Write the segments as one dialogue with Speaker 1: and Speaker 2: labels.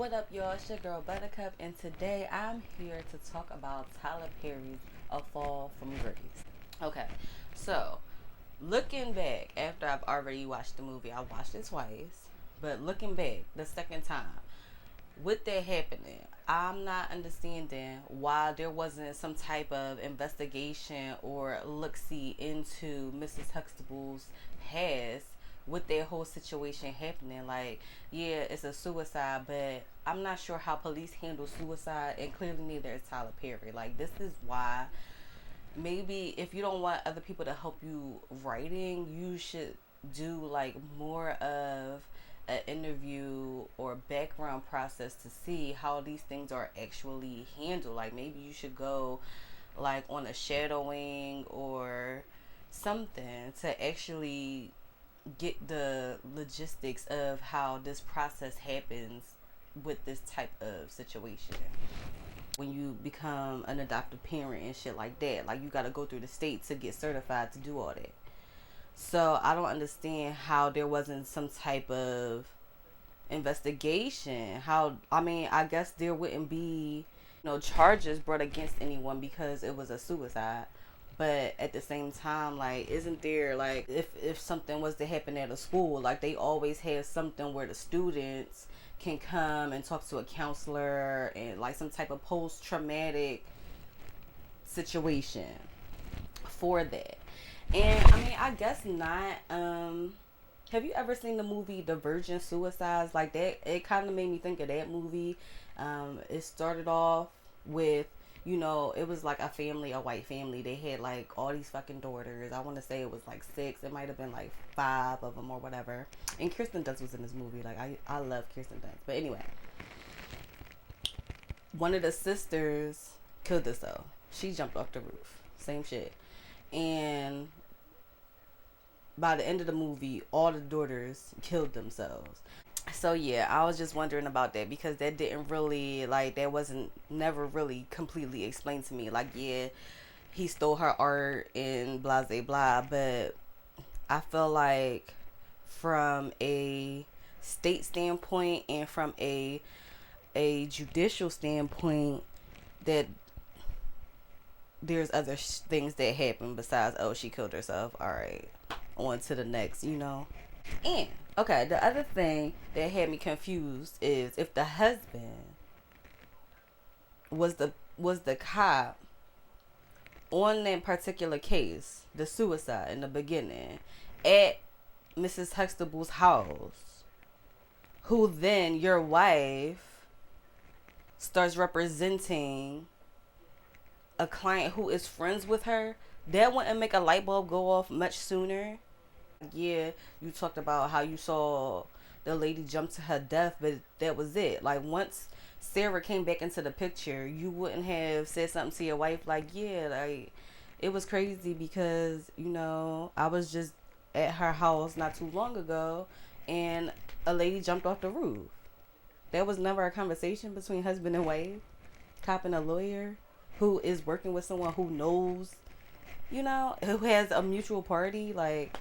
Speaker 1: What up, y'all? It's your girl Buttercup, and today I'm here to talk about Tyler Perry's A Fall from Grace. Okay, so looking back after I've already watched the movie, I watched it twice, but looking back the second time, with that happening, I'm not understanding why there wasn't some type of investigation or look see into Mrs. Huxtable's past with that whole situation happening. Like, yeah, it's a suicide, but I'm not sure how police handle suicide, and clearly neither is Tyler Perry. Like, this is why maybe if you don't want other people to help you writing, you should do like more of an interview or background process to see how these things are actually handled. Like maybe you should go like on a shadowing or something to actually get the logistics of how this process happens with this type of situation. When you become an adoptive parent and shit like that, like you got to go through the state to get certified to do all that. So I don't understand how there wasn't some type of investigation. How, I mean, I guess there wouldn't be no charges brought against anyone because it was a suicide. But at the same time, like, isn't there like if something was to happen at a school, like they always have something where the students can come and talk to a counselor and like some type of post traumatic situation for that. And I mean, I guess not. Have you ever seen the movie The Virgin Suicides? Like that, it kind of made me think of that movie. It started off with, you know, it was like a family, a white family. They had like all these fucking daughters. I want to say it was like six. It might have been like five of them or whatever. And Kirsten Dunst was in this movie. Like I love Kirsten Dunst. But anyway, one of the sisters killed herself. She jumped off the roof. Same shit. And by the end of the movie, all the daughters killed themselves. So yeah, I was just wondering about that because that didn't really like that wasn't never really completely explained to me. Like yeah, he stole her art and blah blah blah, but I feel like from a state standpoint and from a judicial standpoint that there's other things that happen besides oh she killed herself. All right, on to the next, you know. And okay, the other thing that had me confused is if the husband was the cop on that particular case, the suicide in the beginning, at Mrs. Huxtable's house, who then your wife starts representing a client who is friends with her, that wouldn't make a light bulb go off much sooner. Yeah, you talked about how you saw the lady jump to her death, but that was it. Like once Sarah came back into the picture, you wouldn't have said something to your wife like, yeah, like it was crazy because, you know, I was just at her house not too long ago and a lady jumped off the roof. That was never a conversation between husband and wife, cop and a lawyer who is working with someone who knows, you know, who has a mutual party. Like,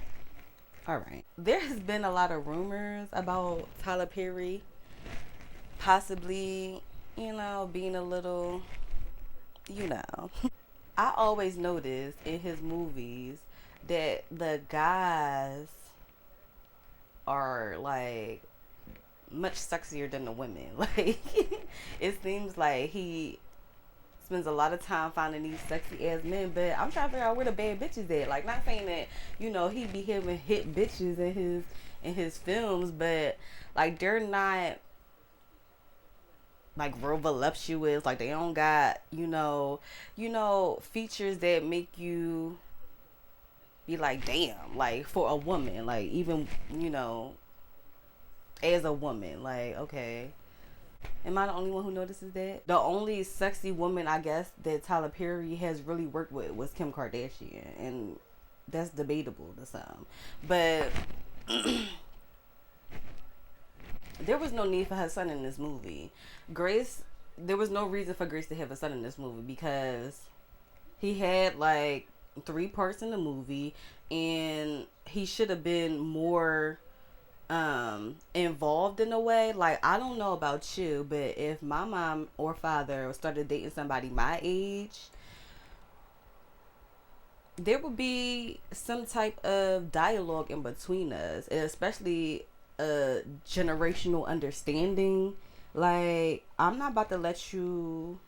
Speaker 1: all right. There has been a lot of rumors about Tyler Perry possibly, you know, being a little, you know. I always notice in his movies that the guys are like much sexier than the women. Like, it seems like he spends a lot of time finding these sexy ass men, but I'm trying to figure out where the bad bitches at. Like, not saying that, you know, he be having hit bitches in his films, but like they're not like real voluptuous. Like they don't got, features that make you be like, damn, like for a woman, like even, as a woman, like, okay. Am I the only one who notices that? The only sexy woman, I guess, that Tyler Perry has really worked with was Kim Kardashian. And that's debatable to some. But there was no need for her son in this movie. Grace, there was no reason for Grace to have a son in this movie because he had like 3 parts in the movie and he should have been more involved in a way. Like, I don't know about you, but if my mom or father started dating somebody my age, there would be some type of dialogue in between us, and especially a generational understanding. Like, I'm not about to let you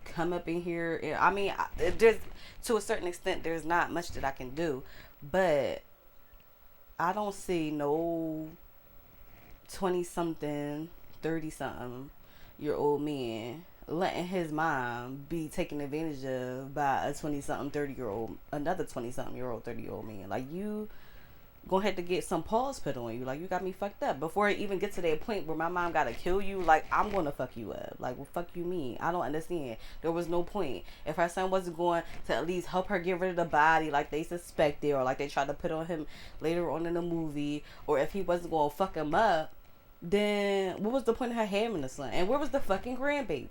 Speaker 1: come up in here. I mean, there's, to a certain extent, there's not much that I can do, but I don't see no 20 something, 30 something year old man letting his mom be taken advantage of by a 20 something, 30-year old, another 20 something year old, 30-year-old man. Like, you gonna have to get some paws put on you. Like, you got me fucked up. Before it even get to that point where my mom gotta kill you, like, I'm gonna fuck you up. Like, well, fuck you mean? I don't understand. There was no point. If her son wasn't going to at least help her get rid of the body like they suspected, or like they tried to put on him later on in the movie, or if he wasn't gonna fuck him up, then what was the point of her having the son? And where was the fucking grandbaby?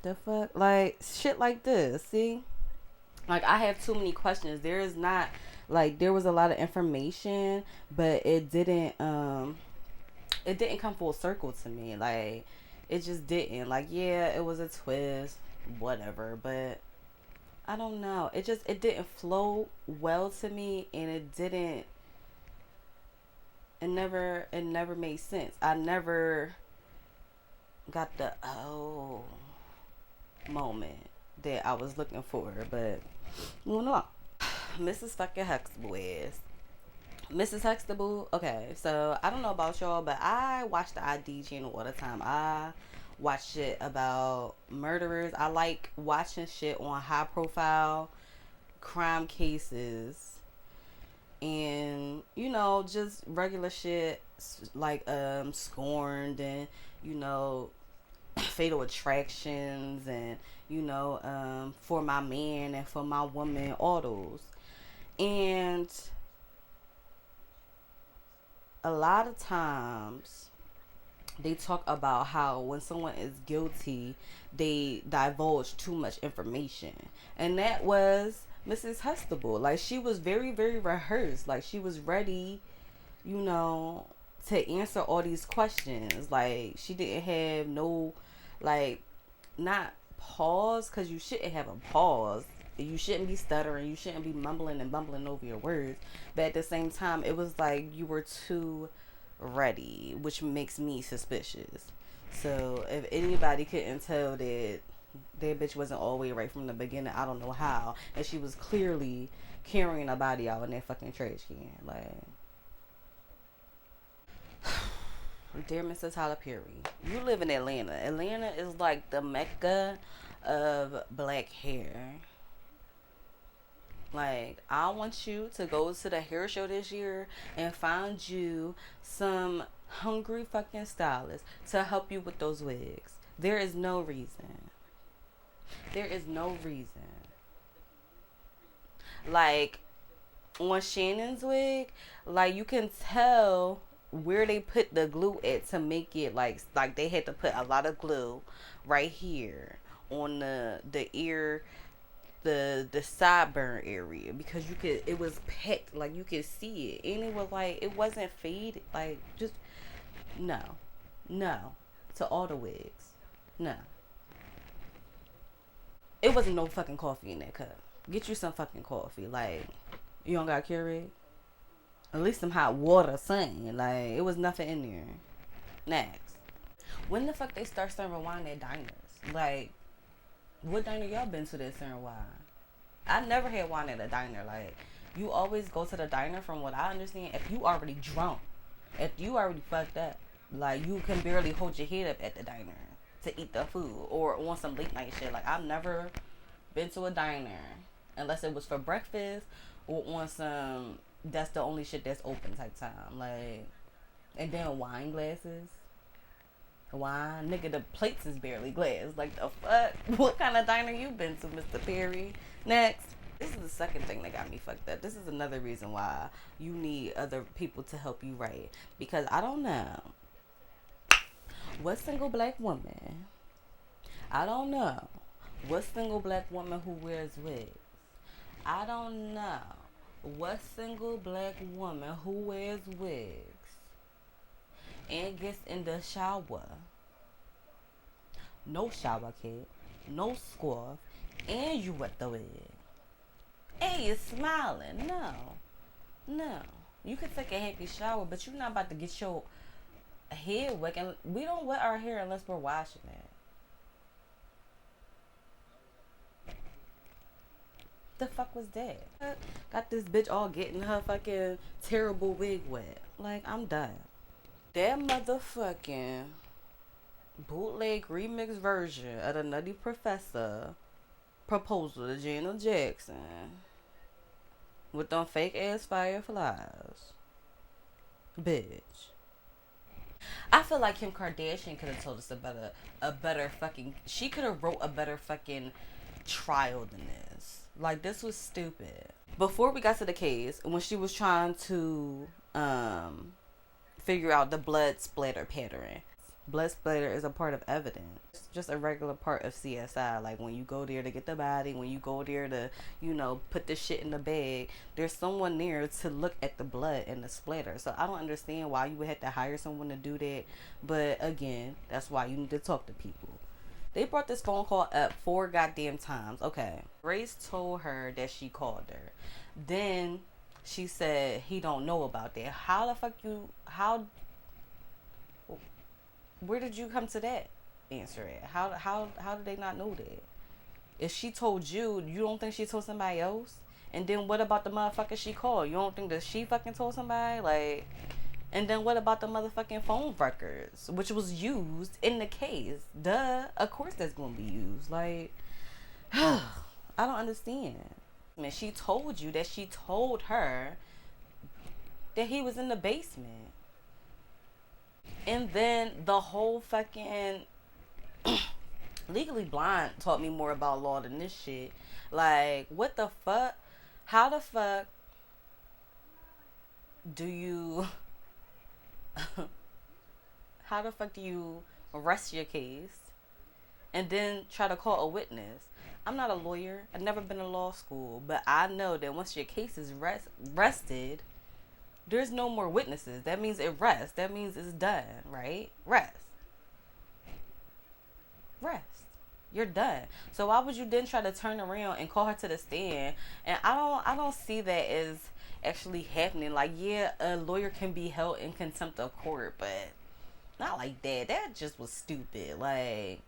Speaker 1: The fuck? Like, shit like this, see? Like, I have too many questions. There is not, like, there was a lot of information, but it didn't come full circle to me. Like, it just didn't. Like, yeah, it was a twist, whatever, but I don't know. It didn't flow well to me, and it never made sense. I never got the moment that I was looking for, but moving along. Mrs. fucking Huxtable is Mrs. Huxtable. Okay, so I don't know about y'all, but I watch the ID channel all the time. I watch shit about murderers. I like watching shit on high profile crime cases, and just regular shit like Scorned, and Fatal Attractions, and For My Man and For My Woman, all those. And a lot of times they talk about how when someone is guilty, they divulge too much information. And that was Mrs. Huxtable. Like, she was very, very rehearsed. Like, she was ready, to answer all these questions. Like, she didn't have no, like, not pause, because you shouldn't have a pause. You shouldn't be stuttering. You shouldn't be mumbling and bumbling over your words. But at the same time, it was like you were too ready, which makes me suspicious. So if anybody couldn't tell that bitch wasn't all the way right from the beginning, I don't know how. And she was clearly carrying a body out in that fucking trash can. Like, dear Mrs. Tyler Perry, you live in Atlanta. Atlanta is like the mecca of black hair. Like, I want you to go to the hair show this year and find you some hungry fucking stylist to help you with those wigs. There is no reason. There is no reason. Like, on Shannon's wig, like, you can tell where they put the glue at to make it like they had to put a lot of glue right here on the ear, the sideburn area, because it was packed, like you could see it, and it was like, it wasn't faded. Like, just no to all the wigs. No, it wasn't no fucking coffee in that cup. Get you some fucking coffee. Like, you don't got Keurig? At least some hot water, something. Like, it was nothing in there. Next, when the fuck they start serving wine at diners? Like, what diner y'all been to that serving wine? I never had wine at a diner. Like, you always go to the diner, from what I understand, if you already drunk, if you already fucked up, like, you can barely hold your head up at the diner to eat the food, or on some late night shit. Like, I've never been to a diner unless it was for breakfast, or on some that's the only shit that's open type time. Like, and then wine glasses. Wine, nigga, the plates is barely glass. Like, the fuck? What kind of diner you been to, Mr. Perry? Next. This is the second thing that got me fucked up. This is another reason why you need other people to help you write. Because I don't know what single black woman, I don't know what single black woman who wears wigs, I don't know What single black woman who wears wigs and gets in the shower, no shower kit, no scarf, and you wet the wig, and you're smiling? No, no. You can take a happy shower, but you're not about to get your head wet. And we don't wet our hair unless we're washing it. The fuck was that? Got this bitch all getting her fucking terrible wig wet. Like, I'm done. That motherfucking bootleg remix version of the Nutty Professor proposal to Janet Jackson with them fake ass fireflies. Bitch. I feel like Kim Kardashian could have told us a better fucking. She could have wrote a better fucking trial than this. Like, this was stupid. Before we got to the case, when she was trying to figure out the blood splatter pattern. Blood splatter is a part of evidence. It's just a regular part of CSI. Like, when you go there to get the body, when you go there to, you know, put the shit in the bag, there's someone there to look at the blood and the splatter. So I don't understand why you would have to hire someone to do that. But again, that's why you need to talk to people. They brought this phone call up 4 goddamn times. Okay. Grace told her that she called her. Then she said he don't know about that. How the fuck you, where did you come to that answer at? How did they not know that? If she told you, you don't think she told somebody else? And then what about the motherfucker she called? You don't think that she fucking told somebody? Like, and then what about the motherfucking phone records, which was used in the case? Duh, of course that's gonna be used. Like, I don't understand. I mean, she told you that she told her that he was in the basement. And then the whole fucking Legally Blonde taught me more about law than this shit. Like, what the fuck? How the fuck do you how the fuck do you arrest your case and then try to call a witness? I'm not a lawyer. I've never been to law school, but I know that once your case is rested, there's no more witnesses. That means it rests. That means it's done, right? Rest. You're done. So why would you then try to turn around and call her to the stand? And I don't see that as actually happening. Like, yeah, a lawyer can be held in contempt of court, but not like that. That just was stupid. Like,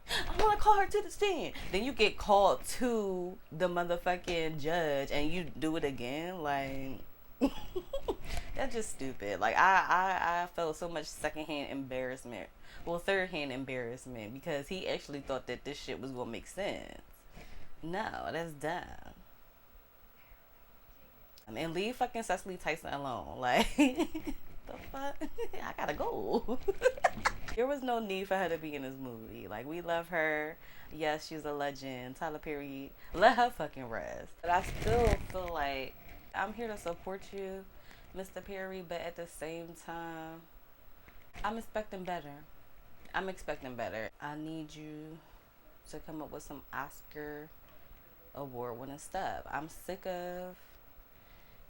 Speaker 1: I want to call her to the stand. Then you get called to the motherfucking judge and you do it again. Like, that's just stupid. Like, I felt so much secondhand embarrassment. Well, thirdhand embarrassment, because he actually thought that this shit was gonna make sense. No, that's dumb. And leave fucking Cecily Tyson alone. Like, the fuck? I gotta go. There was no need for her to be in this movie. Like, we love her. Yes, she's a legend. Tyler Perry, let her fucking rest. But I still feel like I'm here to support you, Mr. Perry, but at the same time, I'm expecting better. I need you to come up with some Oscar award winning stuff. I'm sick of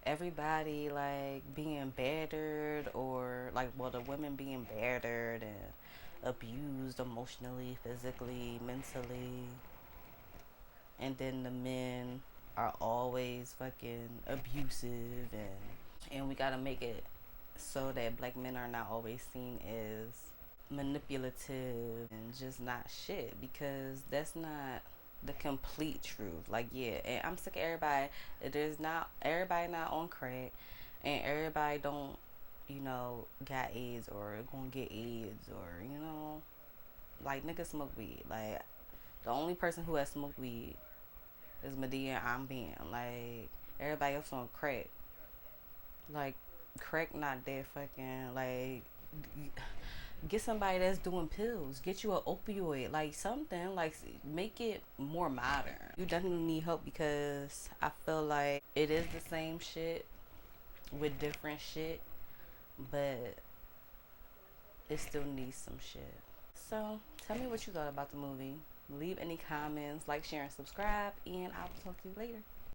Speaker 1: everybody like being battered, or like, well, the women being battered and abused emotionally, physically, mentally, and then the men are always fucking abusive, and we gotta make it so that black men are not always seen as manipulative and just not shit, because that's not the complete truth. Like, yeah, and I'm sick of everybody. Everybody not on crack, and everybody don't, you know, got AIDS or gonna get AIDS, or, you know, like, niggas smoke weed. Like, the only person who has smoked weed is Madea and I'm being. Like, everybody else on crack. Like, crack not that fucking, like, get somebody that's doing pills. Get you an opioid, like something, like, make it more modern. You definitely need help, because I feel like it is the same shit with different shit, but it still needs some shit. So tell me what you thought about the movie. Leave any comments, like, share, and subscribe, and I will talk to you later.